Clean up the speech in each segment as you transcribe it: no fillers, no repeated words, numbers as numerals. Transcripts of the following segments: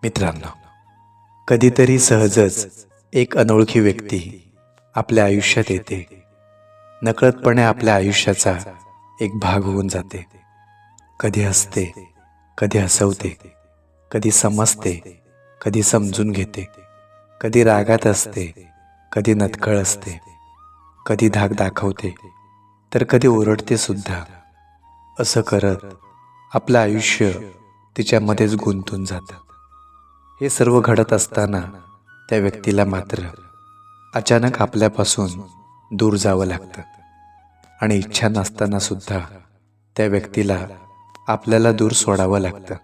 मित्रांनो, कधीतरी सहजच एक अनोळखी व्यक्ती आपल्या आयुष्यात येते. नकळतपणे आपल्या आयुष्याचा एक भाग होऊन जाते. कधी हसते, कधी हसवते, कधी समजते, कधी समजून घेते, कधी रागात असते, कधी नटखळ असते, कधी धाक दाखवते, तर कधी ओरडते सुद्धा. असं करत आपलं आयुष्य तिच्यामध्येच गुंतून जातं. हे सर्व घडत असताना त्या व्यक्तीला मात्र अचानक आपल्यापासून दूर जावं लागतं आणि इच्छा नसताना सुद्धा त्या व्यक्तीला आपल्याला दूर सोडावं लागतं.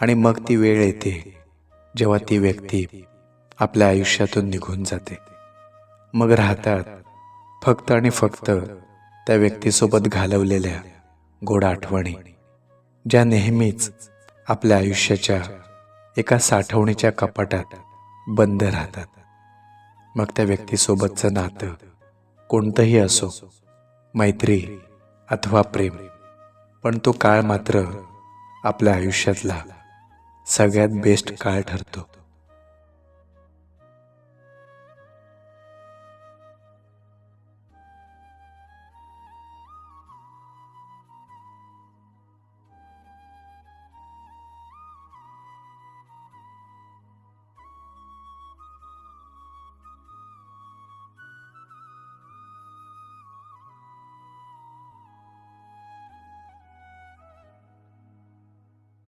आणि मग ती वेळ येते जेव्हा ती व्यक्ती आपल्या आयुष्यातून निघून जाते. मग राहतात फक्त आणि फक्त त्या व्यक्तीसोबत घालवलेल्या गोड आठवणी, ज्या नेहमीच आपल्या आयुष्याच्या एका साठवणीच्या कपाटात बंद राहतात. मग त्या व्यक्तीसोबतचं नातं कोणतंही असो, मैत्री अथवा प्रेम, पण तो काळ मात्र आपल्या आयुष्यातला सगळ्यात बेस्ट काळ ठरतो.